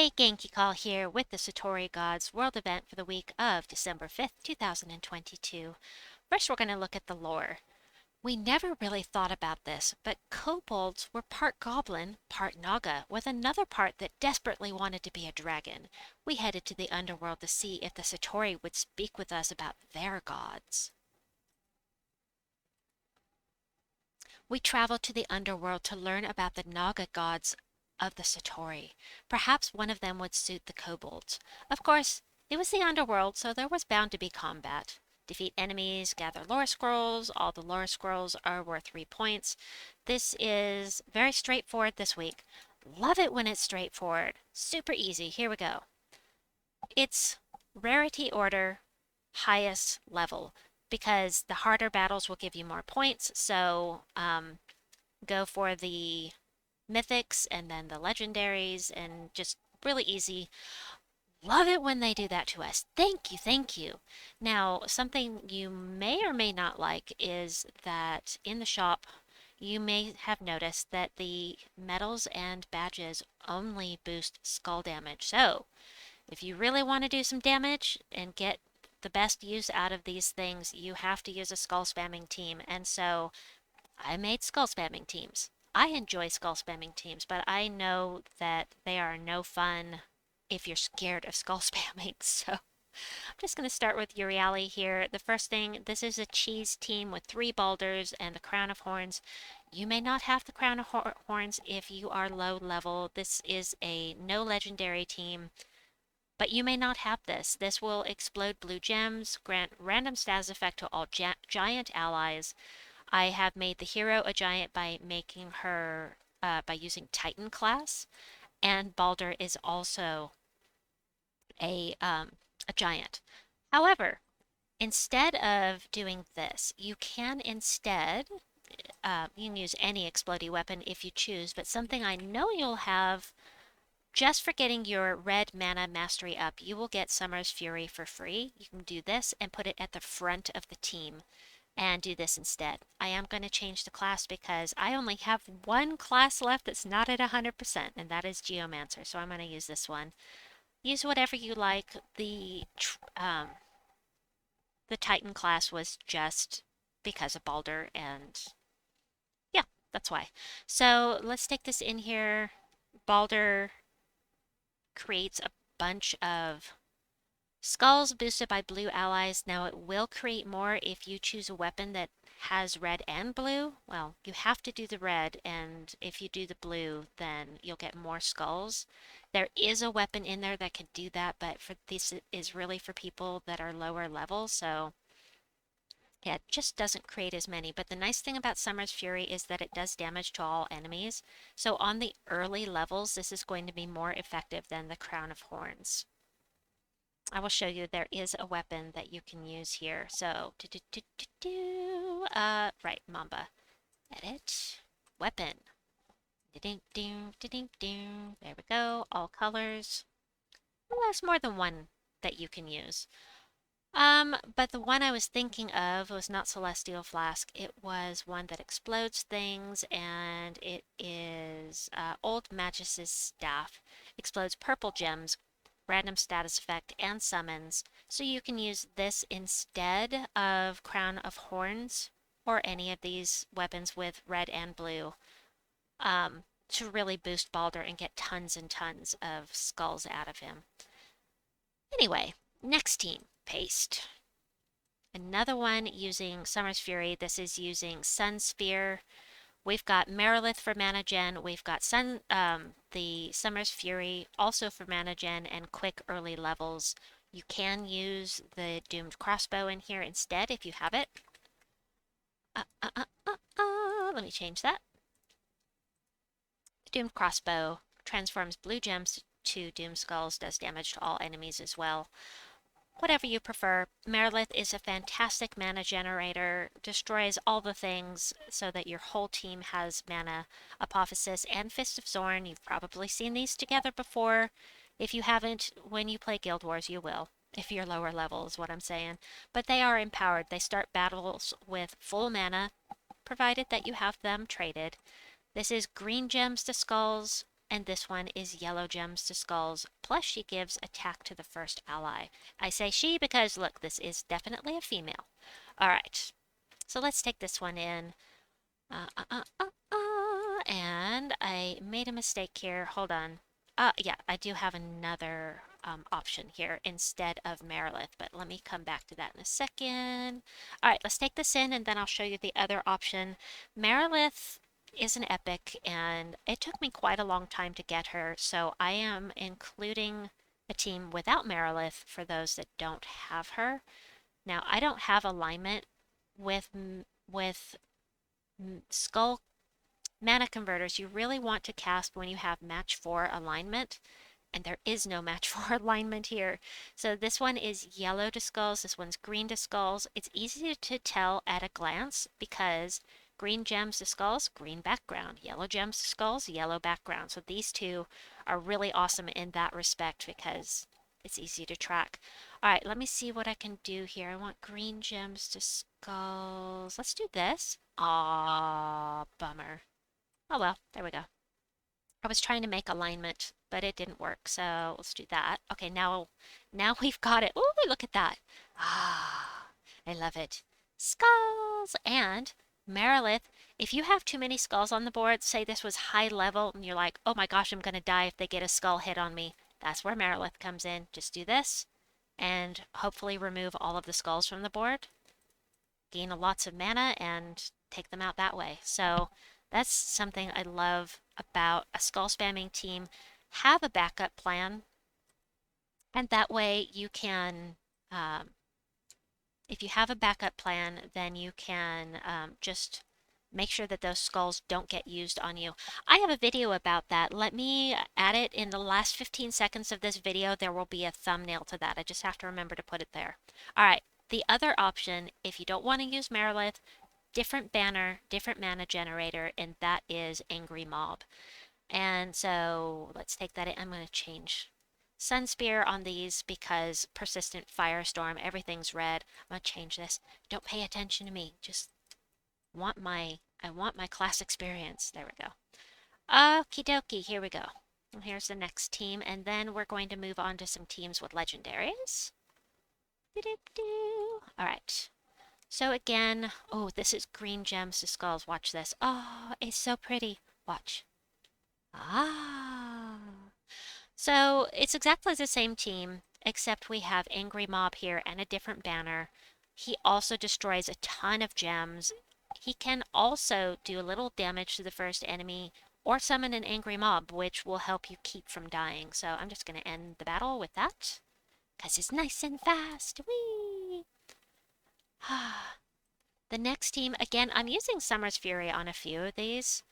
Hey, Genki Call here with the Setauri Gods World event for the week of December 5th, 2022. First, we're going to look at the lore. We never really thought about this, but kobolds were part goblin, part naga, with another part that desperately wanted to be a dragon. We headed to the underworld to see if the Setauri would speak with us about their gods. We traveled to the underworld to learn about the naga gods of the Setauri. Perhaps one of them would suit the kobolds. Of course, it was the underworld, so there was bound to be combat. Defeat enemies, gather lore scrolls. All the lore scrolls are worth 3 points. This is very straightforward this week. Love it when it's straightforward. Super easy. Here we go. It's rarity order, highest level, because the harder battles will give you more points. So go for the Mythics and then the Legendaries, and just really easy. Love it when they do that to us. Thank you, thank you. Now, something you may or may not like is that in the shop, you may have noticed that the medals and badges only boost skull damage. So, if you really want to do some damage and get the best use out of these things, you have to use a skull spamming team. And so, I made skull spamming teams. I enjoy skull spamming teams, but I know that they are no fun if you're scared of skull spamming. So I'm just going to start with Uriali here. The first thing, this is a cheese team with 3 Baldrs and the Crown of Horns. You may not have the Crown of Horns if you are low level. This is a no legendary team, but you may not have this. This will explode blue gems, grant random status effect to all giant allies. I have made the hero a giant by making her, by using Titan class, and Baldr is also a giant. However, instead of doing this, you can instead, you can use any explodey weapon if you choose, but something I know you'll have just for getting your red mana mastery up, you will get Summer's Fury for free. You can do this and put it at the front of the team and do this instead. I am going to change the class because I only have one class left that's not at 100%, and that is Geomancer, so I'm going to use this one. Use whatever you like. The Titan class was just because of Baldr, and yeah, that's why. So let's take this in here. Baldr creates a bunch of skulls boosted by blue allies. Now it will create more if you choose a weapon that has red and blue. Well, you have to do the red, and if you do the blue, then you'll get more skulls. There is a weapon in there that can do that, but for this is really for people that are lower level, so yeah, it just doesn't create as many. But the nice thing about Summer's Fury is that it does damage to all enemies. So on the early levels, this is going to be more effective than the Crown of Horns. I will show you there is a weapon that you can use here. So, right, Mamba. Edit, weapon. There we go, all colors. Well, there's more than one that you can use. But the one I was thinking of was not Celestial Flask. It was one that explodes things, and it is Old Magus's Staff. Explodes purple gems, random status effect, and summons. So you can use this instead of Crown of Horns or any of these weapons with red and blue to really boost Baldr and get tons and tons of skulls out of him. Anyway, next team, Paste. Another one using Summer's Fury. This is using Sun Sphere. We've got Marilith for mana gen. We've got the Summer's Fury also for mana gen and quick early levels. You can use the Doomed Crossbow in here instead if you have it. Let me change that. The Doomed Crossbow transforms blue gems to Doom Skulls, does damage to all enemies as well. Whatever you prefer. Marilith is a fantastic mana generator, destroys all the things so that your whole team has mana. Apophisis and Fist of Zorn, you've probably seen these together before. If you haven't, when you play Guild Wars, you will. If you're lower level is what I'm saying. But they are empowered. They start battles with full mana, provided that you have them traded. This is green gems to skulls, and this one is yellow gems to skulls, plus she gives attack to the first ally. I say she because, look, this is definitely a female. Alright, so let's take this one in. And I made a mistake here. Hold on. Yeah, I do have another option here instead of Marilith, but let me come back to that in a second. All right, let's take this in and then I'll show you the other option. Marilith is an epic and it took me quite a long time to get her, so I am including a team without Marilith for those that don't have her. Now, I don't have alignment with skull mana converters. You really want to cast when you have match 4 alignment, and there is no match 4 alignment here. So this one is yellow to skulls, this one's green to skulls. It's easy to tell at a glance because green gems to skulls, green background, yellow gems to skulls, yellow background. So these two are really awesome in that respect because it's easy to track. All right, let me see what I can do here. I want green gems to skulls. Let's do this. Aw, bummer. Oh well, there we go. I was trying to make alignment, but it didn't work, so let's do that. Okay, now we've got it. Oh, look at that. Ah, I love it. Skulls! And Marilith, if you have too many skulls on the board, say this was high level, and you're like, oh my gosh, I'm gonna die if they get a skull hit on me. That's where Marilith comes in. Just do this, and hopefully remove all of the skulls from the board. Gain lots of mana, and take them out that way. So that's something I love about a skull spamming team. Have a backup plan, and that way you can, if you have a backup plan, then you can just make sure that those skulls don't get used on you. I have a video about that. Let me add it in the last 15 seconds of this video. There will be a thumbnail to that. I just have to remember to put it there. All right, the other option, if you don't want to use Marilith, different banner, different mana generator, and that is Angry Mob. And so let's take that in. I'm going to change Sun Spear on these because Persistent Firestorm, everything's red. I'm going to change this. Don't pay attention to me. Just I want my class experience. There we go. Okie dokie, here we go. Here's the next team, and then we're going to move on to some teams with legendaries. Alright. So again, oh, this is green gems to skulls. Watch this. Oh, it's so pretty. Watch. Ah. So it's exactly the same team, except we have Angry Mob here and a different banner. He also destroys a ton of gems. He can also do a little damage to the first enemy or summon an Angry Mob, which will help you keep from dying. So I'm just going to end the battle with that, because it's nice and fast. Whee! The next team, again, I'm using Summer's Fury on a few of these.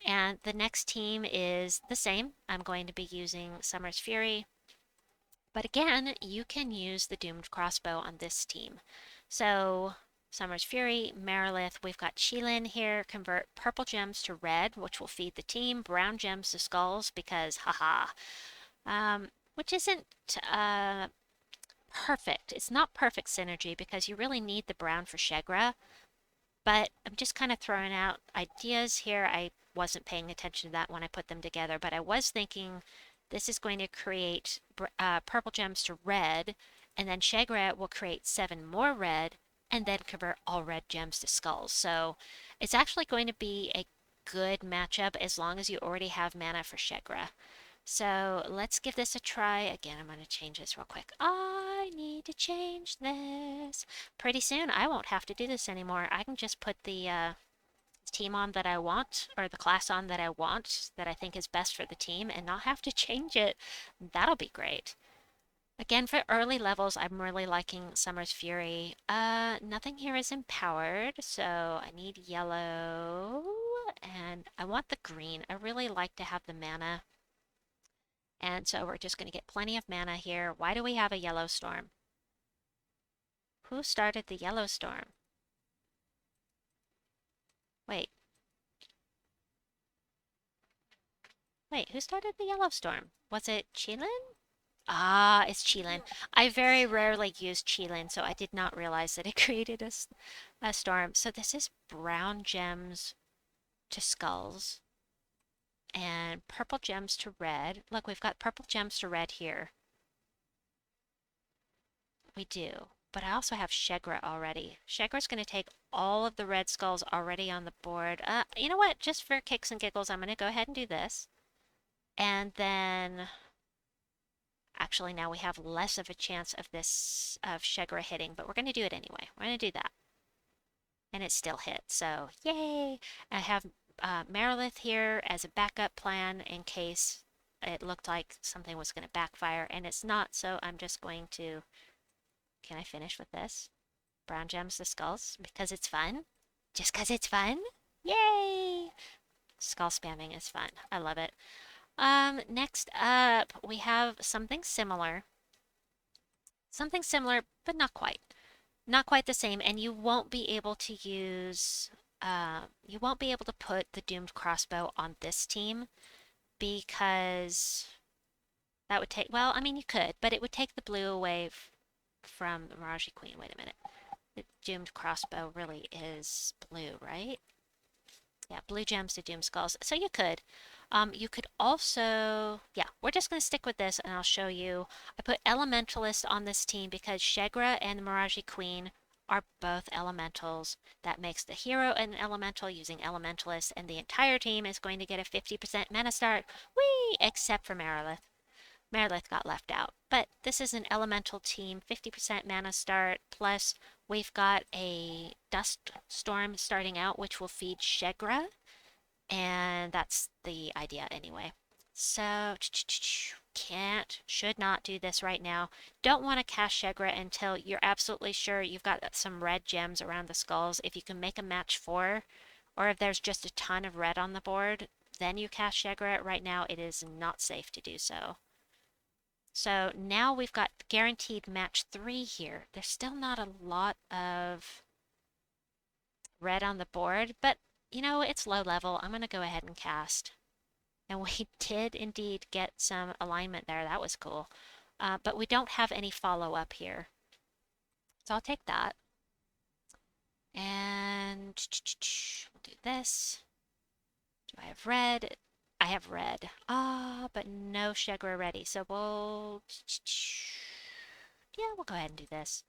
And the next team is the same. I'm going to be using Summer's Fury. But again, you can use the Doomed Crossbow on this team. So Summer's Fury, Marilith, we've got Qilin here, convert purple gems to red, which will feed the team, brown gems to skulls, because haha. Which isn't perfect. It's not perfect synergy because you really need the brown for Sheggra. But I'm just kind of throwing out ideas here. I wasn't paying attention to that when I put them together, but I was thinking this is going to create purple gems to red, and then Sheggra will create 7 more red, and then convert all red gems to skulls. So it's actually going to be a good matchup as long as you already have mana for Sheggra. So let's give this a try. Again, I'm going to change this real quick. I need to change this. Pretty soon, I won't have to do this anymore. I can just put the team on that I want, or the class on that I want, that I think is best for the team, and not have to change it. That'll be great. Again, for early levels, I'm really liking Summer's Fury. Nothing here is empowered, so I need yellow, and I want the green. I really like to have the mana. And so we're just going to get plenty of mana here. Why do we have a yellow storm? Who started the yellow storm? Wait. Wait, who started the yellow storm? Was it Qilin? Ah, it's Qilin. I very rarely use Qilin, so I did not realize that it created a storm. So this is brown gems to skulls. and purple gems to red. Look, we've got purple gems to red here. We do. But I also have Sheggra already. Sheggra's going to take all of the red skulls already on the board. You know what? Just for kicks and giggles, I'm going to go ahead and do this. And then... Actually, now we have less of a chance of this, of Sheggra hitting, but we're going to do it anyway. We're going to do that. And it still hit, so yay! I have Marilith here as a backup plan in case it looked like something was going to backfire, and it's not, so I'm just going to... Can I finish with this? Brown gems the skulls, because it's fun. Just because it's fun? Yay! Skull spamming is fun. I love it. Next up, we have something similar. Something similar, but not quite. Not quite the same, and you won't be able to use... you won't be able to put the Doomed Crossbow on this team because that would take... Well, I mean, you could, but it would take the blue away from the Maraji Queen. Wait a minute. The Doomed Crossbow really is blue, right? Yeah, blue gems to Doom Skulls. So you could. You could also... Yeah, we're just going to stick with this and I'll show you. I put Elementalist on this team because Sheggra and the Maraji Queen are both elementals. That makes the hero an elemental using Elementalist, and the entire team is going to get a 50% mana start. Whee! Except for Marilith. Marilith got left out. But this is an elemental team, 50% mana start, plus we've got a Dust Storm starting out, which will feed Sheggra, and that's the idea anyway. So, should not do this right now. Don't want to cast Sheggra until you're absolutely sure you've got some red gems around the skulls. If you can make a match 4, or if there's just a ton of red on the board, then you cast Sheggra. Right now, it is not safe to do so. So now we've got guaranteed match 3 here. There's still not a lot of red on the board, but you know, it's low level. I'm going to go ahead and cast. And we did indeed get some alignment there. That was cool. But we don't have any follow-up here. So I'll take that. And we'll do this. Do I have red? I have red. But no Sheggra ready. So we'll... Yeah, we'll go ahead and do this.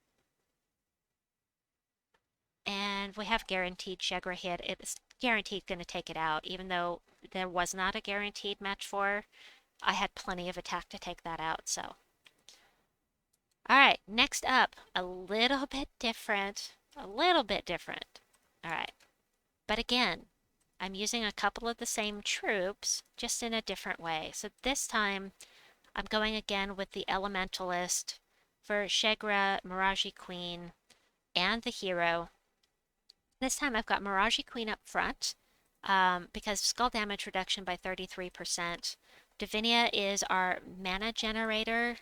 And we have guaranteed Sheggra hit. It's guaranteed going to take it out, even though there was not a guaranteed match 4. I had plenty of attack to take that out, so. Alright, next up, a little bit different. A little bit different. Alright. But again, I'm using a couple of the same troops, just in a different way. So this time, I'm going again with the Elementalist for Sheggra, Maraji Queen, and the hero. This time I've got Maraji Queen up front, because skull damage reduction by 33%. Divinia is our mana generator.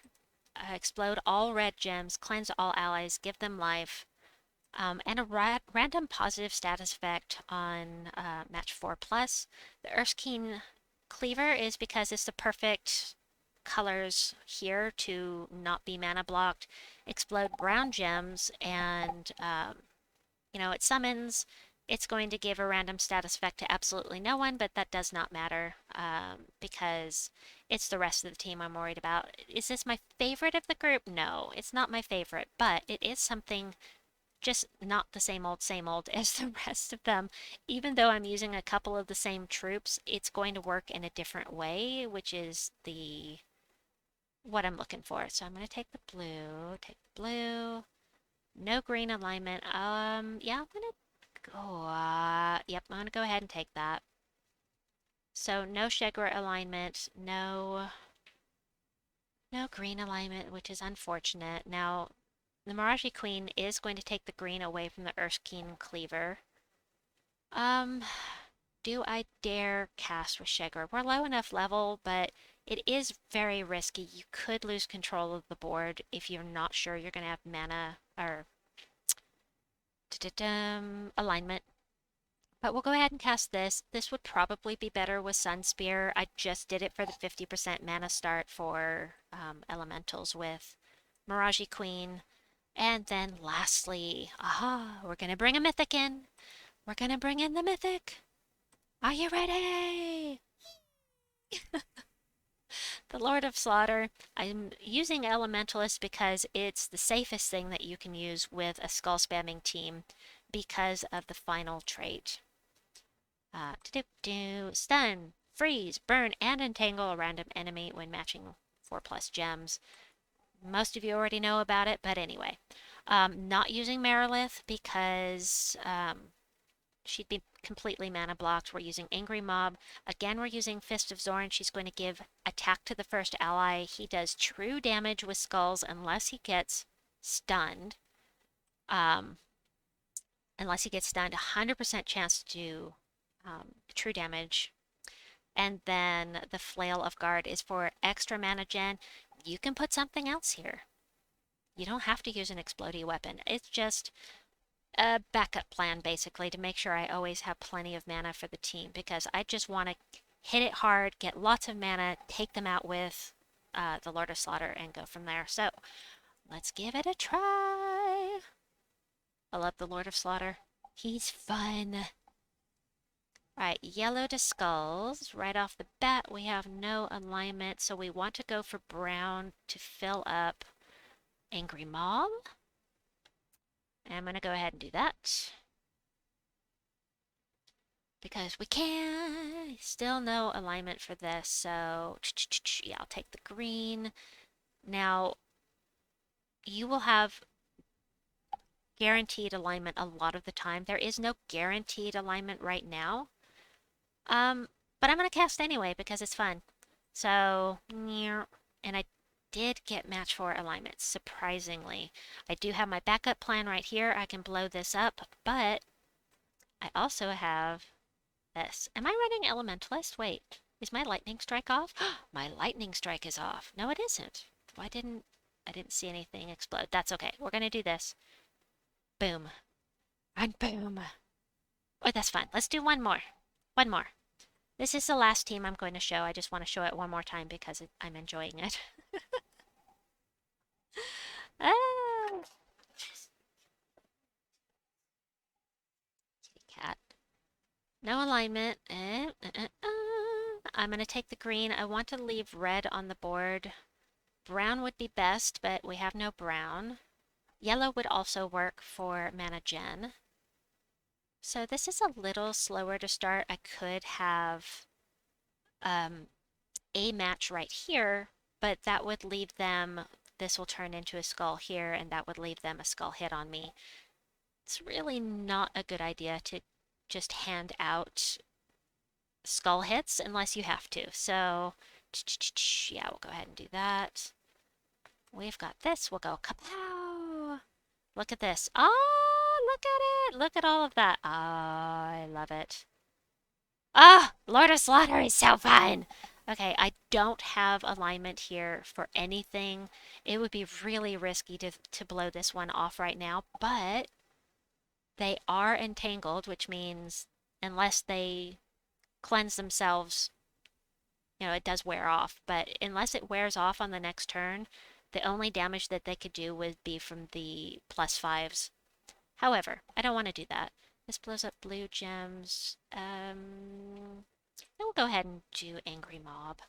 Explode all red gems, cleanse all allies, give them life. And a random positive status effect on match 4+. The Urskine Cleaver is because it's the perfect colors here to not be mana blocked. Explode brown gems, and you know, it summons. It's going to give a random status effect to absolutely no one, but that does not matter because it's the rest of the team I'm worried about. Is this my favorite of the group? No, it's not my favorite, but it is something just not the same old as the rest of them. Even though I'm using a couple of the same troops, it's going to work in a different way, which is what I'm looking for. So I'm going to take the blue, no green alignment. Yeah, I'm going to go, yep, I'm going to go ahead and take that. So no Sheggra alignment, no green alignment, which is unfortunate. Now, the Maraji Queen is going to take the green away from the Urskine Cleaver. Do I dare cast with Sheggra? We're low enough level, but it is very risky. You could lose control of the board if you're not sure you're going to have mana or alignment. But we'll go ahead and cast this. This would probably be better with Sun Spear. I just did it for the 50% mana start for elementals with Maraji Queen. And then lastly, we're going to bring a Mythic in. We're going to bring in the Mythic. Are you ready? The Lord of Slaughter. I'm using Elementalist because it's the safest thing that you can use with a skull spamming team because of the final trait. Stun, freeze, burn, and entangle a random enemy when matching 4+ gems. Most of you already know about it, but anyway. Not using Marilith because she'd be completely mana blocked. We're using Angry Mob. Again, we're using Fist of Zorn. She's going to give attack to the first ally. He does true damage with skulls unless he gets stunned. Unless he gets stunned, 100% chance to do true damage. And then the Flail of Gaard is for extra mana gen. You can put something else here. You don't have to use an explodey weapon. It's just a backup plan, basically, to make sure I always have plenty of mana for the team, because I just want to hit it hard, get lots of mana, take them out with the Lord of Slaughter, and go from there. So, let's give it a try. I love the Lord of Slaughter. He's fun. Alright, yellow to skulls. Right off the bat, we have no alignment, so we want to go for brown to fill up Angry Mob. And I'm going to go ahead and do that. Because we can. Still no alignment for this, so yeah, I'll take the green. Now, you will have guaranteed alignment a lot of the time. There is no guaranteed alignment right now. But I'm going to cast anyway because it's fun. So, and I did get match 4 alignments, surprisingly. I do have my backup plan right here. I can blow this up, but I also have this. Am I running Elementalist? Wait, is my Lightning Strike off? My Lightning Strike is off. No, it isn't. I didn't see anything explode. That's okay. We're going to do this. Boom. And boom. Oh, that's fine. Let's do one more. One more. This is the last team I'm going to show. I just want to show it one more time because I'm enjoying it. Ah. Kitty cat. No alignment. I'm going to take the green. I want to leave red on the board. Brown would be best, but we have no brown. Yellow would also work for mana gen. So this is a little slower to start. I could have a match right here, but that would leave them, this will turn into a skull here, and that would leave them a skull hit on me. It's really not a good idea to just hand out skull hits unless you have to. So, yeah, we'll go ahead and do that. We've got this. We'll go kapow! Look at this. Oh, look at it! Look at all of that. Oh, I love it. Ah, Lord of Slaughter is so fun! Okay, I don't have alignment here for anything. It would be really risky to blow this one off right now, but they are entangled, which means unless they cleanse themselves, it does wear off. But unless it wears off on the next turn, the only damage that they could do would be from the +5s. However, I don't want to do that. This blows up blue gems. We'll go ahead and do Angry Mob.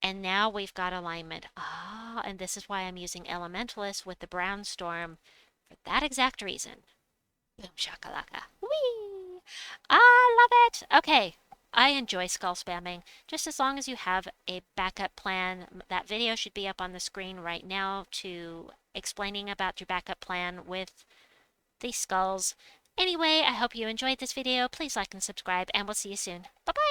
And now we've got alignment. Ah, and this is why I'm using Elementalist with the Brown Storm for that exact reason. Boom shakalaka. Whee! I love it! Okay, I enjoy skull spamming. Just as long as you have a backup plan, that video should be up on the screen right now to explaining about your backup plan with these skulls. Anyway, I hope you enjoyed this video. Please like and subscribe, and we'll see you soon. Bye-bye!